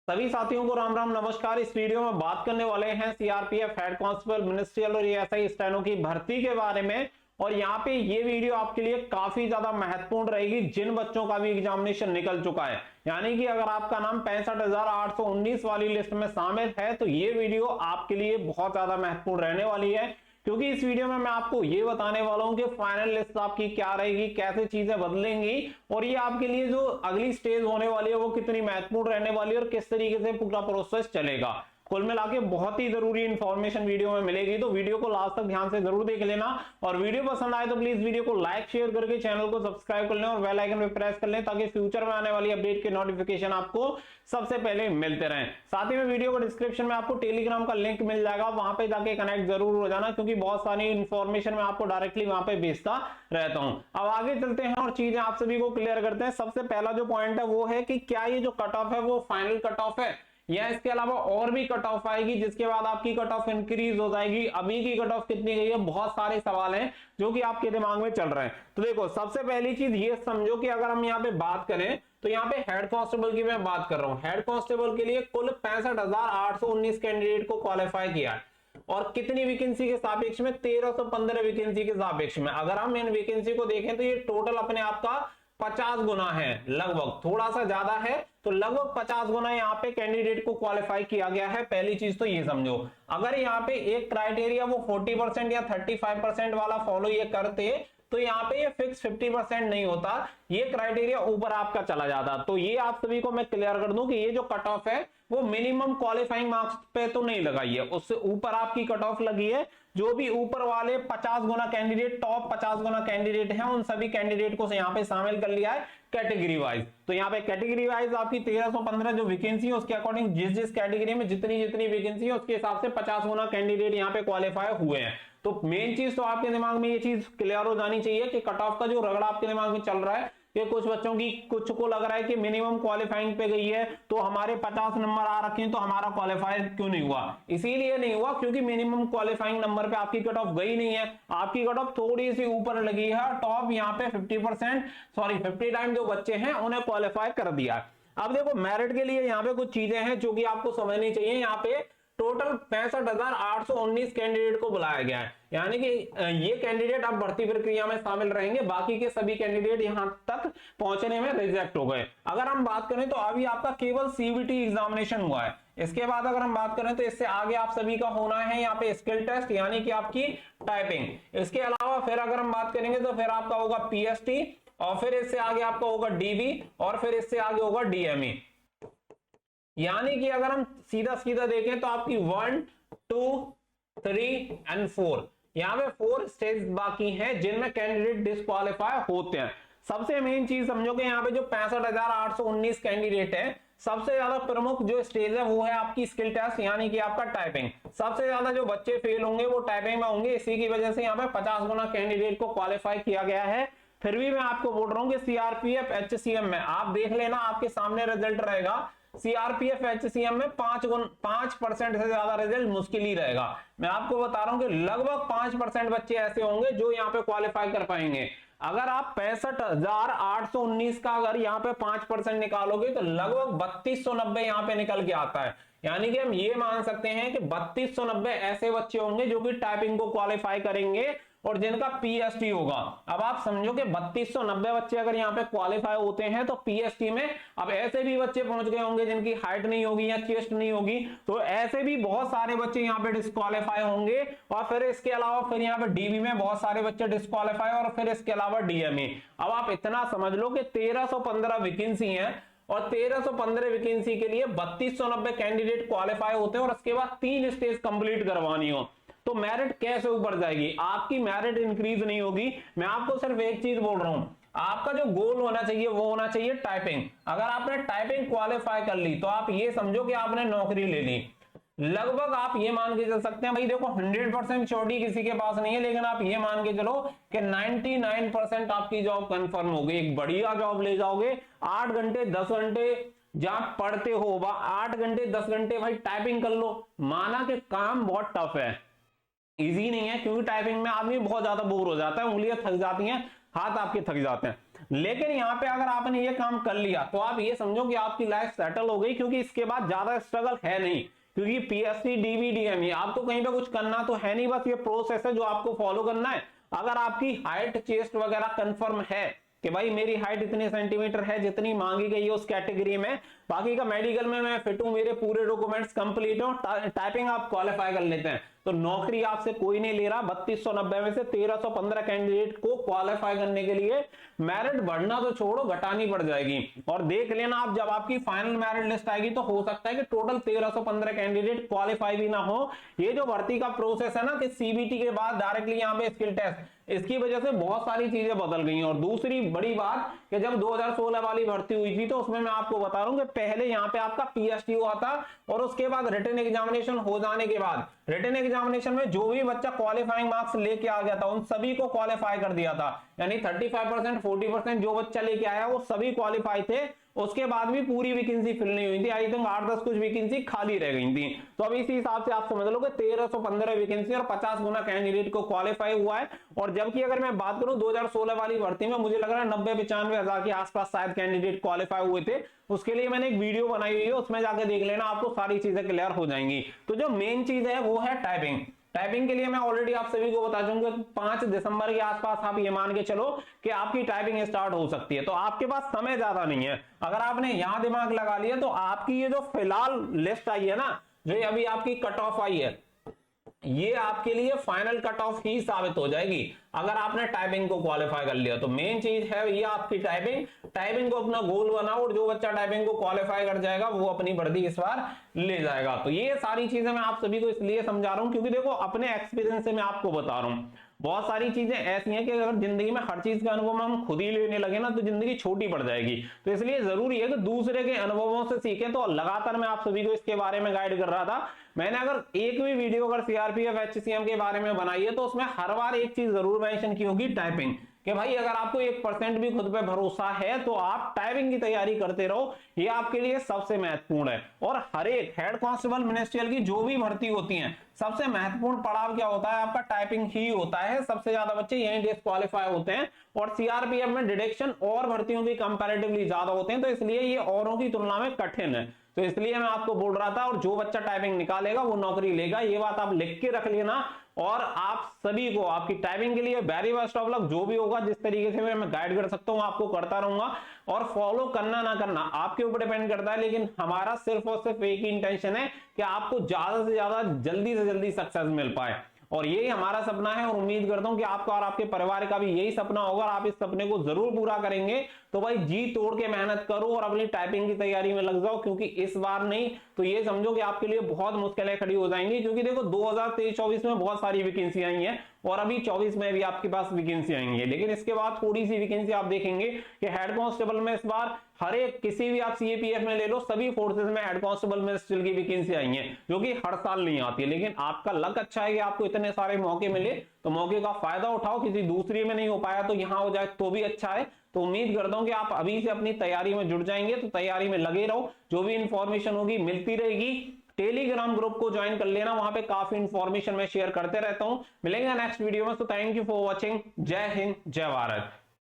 सभी साथियों को राम राम नमस्कार। इस वीडियो में बात करने वाले हैं सीआरपीएफ हेड कांस्टेबल मिनिस्ट्रियल और एएसआई स्टेनो की भर्ती के बारे में। और यहाँ पे ये वीडियो आपके लिए काफी ज्यादा महत्वपूर्ण रहेगी जिन बच्चों का भी एग्जामिनेशन निकल चुका है, यानी कि अगर आपका नाम 65,819 वाली लिस्ट में शामिल है तो ये वीडियो आपके लिए बहुत ज्यादा महत्वपूर्ण रहने वाली है, क्योंकि इस वीडियो में मैं आपको ये बताने वाला हूं कि फाइनल लिस्ट आपकी क्या रहेगी, कैसे चीजें बदलेंगी और ये आपके लिए जो अगली स्टेज होने वाली है वो कितनी महत्वपूर्ण रहने वाली है और किस तरीके से पूरा प्रोसेस चलेगा। कुल मिला के बहुत ही जरूरी इंफॉर्मेशन वीडियो में मिलेगी, तो वीडियो को लास्ट तक ध्यान से जरूर देख लेना। और वीडियो पसंद आए तो प्लीज वीडियो को लाइक शेयर करके चैनल को सब्सक्राइब कर लें और बेल आइकन पे प्रेस कर लें ताकि फ्यूचर में आने वाली अपडेट के नोटिफिकेशन आपको सबसे पहले मिलते रहें। साथ ही में वीडियो को डिस्क्रिप्शन में आपको टेलीग्राम का लिंक मिल जाएगा, वहां पे जाके कनेक्ट जरूर हो जाना, क्योंकि बहुत सारी इंफॉर्मेशन मैं आपको डायरेक्टली वहां पे भेजता रहता हूं। अब आगे चलते हैं और चीजें आप सभी को क्लियर करते हैं। सबसे पहला जो पॉइंट है वो है कि क्या ये जो कट ऑफ है वो फाइनल कट ऑफ है या इसके अलावा और भी कट ऑफ आएगी जिसके बाद आपकी कट ऑफ इंक्रीज हो जाएगी। अभी की कट ऑफ कितनी गई है, बहुत सारे सवाल हैं जो कि आपके दिमाग में चल रहे हैं। तो देखो, सबसे पहली चीज ये समझो कि अगर हम यहाँ पे बात करें तो यहाँ पे हेड कांस्टेबल की मैं बात कर रहा हूं। हेड कांस्टेबल के लिए कुल 65,819 कैंडिडेट को क्वालिफाई किया है और कितनी वैकेंसी के सापेक्ष में, 1315 वैकेंसी के सापेक्ष में। अगर हम इन वैकेंसी को देखें तो ये टोटल अपने आप का 50 गुना है, लगभग थोड़ा सा ज्यादा है, तो लगभग 50 गुना यहाँ पे कैंडिडेट को क्वालिफाई किया गया है। पहली चीज तो ये समझो, अगर यहाँ पे एक क्राइटेरिया वो 40% या 35% वाला फॉलो ये करते तो यहाँ पे ये फिक्स 50% नहीं होता, ये क्राइटेरिया ऊपर आपका चला जाता। तो ये आप सभी को मैं क्लियर कर दूं कि ये जो कट ऑफ है वो मिनिमम क्वालिफाइंग मार्क्स पे तो नहीं लगाई है, उससे ऊपर आपकी कट ऑफ लगी है। जो भी ऊपर वाले 50 गुना कैंडिडेट, टॉप 50 गुना कैंडिडेट हैं, उन सभी कैंडिडेट को यहाँ पे शामिल कर लिया है कैटेगरी वाइज। तो यहाँ पे कैटेगरी वाइज आपकी 1315 जो वैकेंसी है उसके अकॉर्डिंग जिस जिस कैटेगरी में जितनी जितनी वैकेंसी है उसके हिसाब से 50 गुना कैंडिडेट यहाँ पे क्वालिफाई हुए हैं। तो मेन चीज तो आपके दिमाग में ये चीज क्लियर हो जानी चाहिए कि कट ऑफ का जो रगड़ा आपके दिमाग में चल रहा है कि कुछ बच्चों की, कुछ को लग रहा है कि मिनिमम क्वालिफाइंग पे गई है तो हमारे 50 नंबर आ रखे हैं तो हमारा क्वालिफाई क्यों नहीं हुआ। इसीलिए नहीं हुआ क्योंकि मिनिमम क्वालिफाइंग नंबर पे आपकी कट ऑफ गई नहीं है, आपकी कट ऑफ थोड़ी सी ऊपर लगी है। टॉप यहाँ पे 50 टाइम जो बच्चे हैं उन्हें क्वालिफाई कर दिया। अब देखो, मेरिट के लिए यहाँ पे कुछ चीजें हैं जो कि आपको समझनी चाहिए। यहाँ पे टोटल 65,819 कैंडिडेट को बुलाया गया है, यानी कि ये कैंडिडेट अब भर्ती प्रक्रिया में शामिल रहेंगे, बाकी के सभी कैंडिडेट यहां तक पहुंचने में रिजेक्ट हो गए। अगर हम बात करें तो अभी आपका केवल सीबीटी एग्जामिनेशन हुआ है। इसके बाद अगर हम बात करें तो इससे आगे आप सभी का होना है यहाँ पे स्किल टेस्ट, यानी कि आपकी टाइपिंग। इसके अलावा फिर अगर हम बात करेंगे तो फिर आपका होगा पीएसटी और फिर इससे आगे आपका होगा डीबी और फिर इससे आगे होगा डीएमई। यानी कि अगर हम सीधा सीधा देखें तो आपकी 1, 2, 3 एंड 4, यहाँ पे 4 स्टेज बाकी हैं जिनमें कैंडिडेट डिस्क्वालीफाई होते हैं। सबसे मेन चीज समझो कि यहाँ पे जो 65,819 कैंडिडेट है, सबसे ज्यादा प्रमुख जो स्टेज है वो है आपकी स्किल टेस्ट, यानी कि आपका टाइपिंग। सबसे ज्यादा जो बच्चे फेल होंगे वो टाइपिंग में होंगे, इसी की वजह से यहाँ पे 50 गुना कैंडिडेट को क्वालिफाई किया गया है। फिर भी मैं आपको बोल रहा हूँ कि सीआरपीएफ एचसीएम में आप देख लेना, आपके सामने रिजल्ट रहेगा। सीआरपीएफ एचसीएम में 5% से ज्यादा रिजल्ट मुश्किल ही रहेगा। मैं आपको बता रहा हूं कि लगभग 5% बच्चे ऐसे होंगे जो यहाँ पे क्वालिफाई कर पाएंगे। अगर आप 65,819 का अगर यहाँ पे 5% निकालोगे तो लगभग 3290 यहाँ पे निकल के आता है। यानी कि हम ये मान सकते हैं कि 3290 ऐसे बच्चे होंगे जो कि टाइपिंग को क्वालिफाई करेंगे और जिनका पीएसटी होगा। अब आप समझो कि 3290 बच्चे अगर यहाँ पे क्वालिफाई होते हैं तो पीएसटी में अब ऐसे भी बच्चे पहुंच गए होंगे जिनकी हाइट नहीं होगी या चेस्ट नहीं होगी, तो ऐसे भी बहुत सारे बच्चे यहाँ पे डिस्क्वालीफाई होंगे। और फिर इसके अलावा फिर यहाँ पे डीबी में बहुत सारे बच्चे डिस्क्वालीफाई और फिर इसके अलावा डीएमई। अब आप इतना समझ लो कि 1315 वैकेंसी है और 1315 वैकेंसी के लिए 3290 कैंडिडेट क्वालिफाई होते हैं और उसके बाद 3 स्टेज कंप्लीट करवानी हो तो मेरिट कैसे ऊपर जाएगी, आपकी मेरिट इंक्रीज नहीं होगी। मैं आपको सिर्फ एक चीज बोल रहा हूं, आपका जो गोल होना चाहिए वो होना चाहिए टाइपिंग। अगर आपने टाइपिंग क्वालिफाई कर ली तो आप ये समझो कि आपने नौकरी ले ली। लगभग आप ये मान के चल सकते हैं, भाई देखो 100% श्योरिटी किसी के पास नहीं है, लेकिन आप ये मान के चलो कि 99% आपकी जॉब कंफर्म होगी। एक बढ़िया जॉब ले जाओगे, 8 घंटे 10 घंटे जहां पढ़ते हो 8 घंटे 10 घंटे भाई टाइपिंग कर लो। माना कि काम बहुत टफ है, इजी नहीं है, क्योंकि टाइपिंग में आदमी बहुत ज्यादा बोर हो जाता है, उंगलियां थक जाती हैं, हाथ आपके थक जाते हैं। लेकिन यहाँ पे अगर आपने ये काम कर लिया तो आप ये समझो कि आपकी लाइफ सेटल हो गई, क्योंकि इसके बाद ज्यादा स्ट्रगल है नहीं, क्योंकि पीएससी डीबीडीएमई आपको कहीं पे कुछ करना तो है नहीं, बस ये प्रोसेस है जो आपको फॉलो करना है। अगर आपकी हाइट चेस्ट वगैरह कंफर्म है कि भाई मेरी हाइट इतने सेंटीमीटर है जितनी मांगी गई है उस कैटेगरी में, बाकी का मेडिकल में मैं फिट हूं, मेरे पूरे डॉक्यूमेंट्स कंप्लीट हो, टाइपिंग आप क्वालिफाई कर लेते हैं, तो नौकरी आपसे कोई नहीं ले रहा। 3290 में से 1315 कैंडिडेट को क्वालिफाई करने के लिए मेरिट बढ़ना तो छोड़ो घटानी पड़ जाएगी। और देख लेना आप जब आपकी फाइनल मेरिट लिस्ट आएगी तो हो सकता है कि टोटल 1315 कैंडिडेट क्वालिफाई भी ना हो। ये जो भर्ती का प्रोसेस है ना कि सीबीटी के बाद डायरेक्टली यहाँ पे स्किल टेस्ट, इसकी वजह से बहुत सारी चीजें बदल गई हैं। और दूसरी बड़ी बात कि जब 2016 वाली भर्ती हुई थी तो उसमें मैं आपको बता रहा हूं कि पहले यहाँ पे आपका पीएचडी हुआ था और उसके बाद रिटन एग्जामिनेशन हो जाने के बाद रिटन एग्जामिनेशन में जो भी बच्चा क्वालिफाइंग मार्क्स लेके आ गया था उन सभी को क्वालिफाई कर दिया था, यानी 35% 40% जो बच्चा लेके आया वो सभी क्वालिफाई थे। उसके बाद भी पूरी वैकेंसी फिल नहीं हुई थी, आई थिंक 8-10 कुछ वैकेंसी खाली रह गई थी। तो अब इसी हिसाब से आप समझ लो कि 1315 वैकेंसी और 50 गुना कैंडिडेट को क्वालिफाई हुआ है। और जबकि अगर मैं बात करूं 2016 वाली भर्ती में मुझे लग रहा है 90-95 हजार के आसपास शायद कैंडिडेट क्वालिफाई हुए थे। उसके लिए मैंने एक वीडियो बनाई हुई है, उसमें जाके देख लेना, आपको सारी चीजें क्लियर हो जाएंगी। तो जो मेन चीज है वो है टाइपिंग। टाइपिंग के लिए मैं ऑलरेडी आप सभी को बता दूंगा 5 दिसंबर के आसपास आप ये मान के चलो कि आपकी टाइपिंग स्टार्ट हो सकती है। तो आपके पास समय ज्यादा नहीं है, अगर आपने यहां दिमाग लगा लिया तो आपकी ये जो फिलहाल लिस्ट आई है ना, जो अभी आपकी कट ऑफ आई है, ये आपके लिए फाइनल कट ऑफ ही साबित हो जाएगी अगर आपने टाइपिंग को क्वालिफाई कर लिया। तो मेन चीज है ये आपकी टाइपिंग को अपना गोल बनाओ, और जो बच्चा टाइपिंग को क्वालिफाई कर जाएगा वो अपनी वर्दी इस बार ले जाएगा। तो ये सारी चीजें मैं आप सभी को इसलिए समझा रहा हूं क्योंकि देखो अपने एक्सपीरियंस से मैं आपको बता रहा हूं, बहुत सारी चीजें ऐसी हैं कि अगर जिंदगी में हर चीज का अनुभव हम खुद ही लेने लगे ना तो जिंदगी छोटी पड़ जाएगी। तो इसलिए जरूरी है कि दूसरे के अनुभवों से सीखें। तो लगातार मैं आप सभी को इसके बारे में गाइड कर रहा था। मैंने अगर एक भी वीडियो अगर सीआरपीएफ एचसीएम के बारे में बनाई है तो उसमें हर बार एक चीज जरूर मेंशन की होगी, टाइपिंग, कि भाई अगर आपको 1% भी खुद पे भरोसा है तो आप टाइपिंग की तैयारी करते रहो, ये आपके लिए सबसे महत्वपूर्ण है। और हर एक हेड कांस्टेबल मिनिस्ट्रियल की जो भी भर्ती होती है सबसे महत्वपूर्ण पड़ाव क्या होता है, आपका टाइपिंग ही होता है। सबसे ज्यादा बच्चे यही डिस्क्वालीफाई होते हैं और सीआरपीएफ में डिडक्शन और भर्तियों की कंपैरेटिवली ज्यादा होते हैं, तो इसलिए ये औरों की तुलना में कठिन है। तो इसलिए मैं आपको बोल रहा था, और जो बच्चा टाइपिंग निकालेगा वो नौकरी लेगा, ये बात आप लिख के रख लेना। और आप सभी को आपकी टाइपिंग के लिए वेरी बेस्ट ऑफ लक। जो भी होगा जिस तरीके से मैं गाइड कर सकता हूं आपको करता रहूंगा, और फॉलो करना ना करना आपके ऊपर डिपेंड करता है, लेकिन हमारा सिर्फ और सिर्फ एक ही इंटेंशन है कि आपको ज्यादा से ज्यादा जल्दी से जल्दी सक्सेस मिल पाए। और यही हमारा सपना है, और उम्मीद करता हूं कि आपका और आपके परिवार का भी यही सपना होगा। आप इस सपने को जरूर पूरा करेंगे। तो भाई जी तोड़ के मेहनत करो और अपनी टाइपिंग की तैयारी में लग जाओ, क्योंकि इस बार नहीं तो ये समझो कि आपके लिए बहुत मुश्किलें खड़ी हो जाएंगी। क्योंकि देखो 2023-24 में बहुत सारी वैकेंसी आई हैं और अभी 24 में भी आपके पास वैकेंसी आएंगे, लेकिन इसके बाद थोड़ी सी वैकेंसी आप देखेंगे कि हेड कांस्टेबल में इस बार हर एक किसी भी आप सीएपीएफ में ले लो, सभी फोर्सेस में हेड कांस्टेबल में स्टिल की वैकेंसी आई है, जो कि हर साल नहीं आती है। लेकिन आपका लक अच्छा है कि आपको इतने सारे मौके मिले, तो मौके का फायदा उठाओ। किसी दूसरी में नहीं हो पाया तो यहां हो जाए तो भी अच्छा है। तो उम्मीद करता हूं कि आप अभी से अपनी तैयारी में जुड़ जाएंगे, तो तैयारी में लगे रहो, जो भी इंफॉर्मेशन होगी मिलती रहेगी। टेलीग्राम ग्रुप को ज्वाइन कर लेना, वहां पे काफी इंफॉर्मेशन मैं शेयर करते रहता हूं। मिलेंगे नेक्स्ट वीडियो में। तो थैंक यू फॉर वॉचिंग। जय हिंद, जय भारत।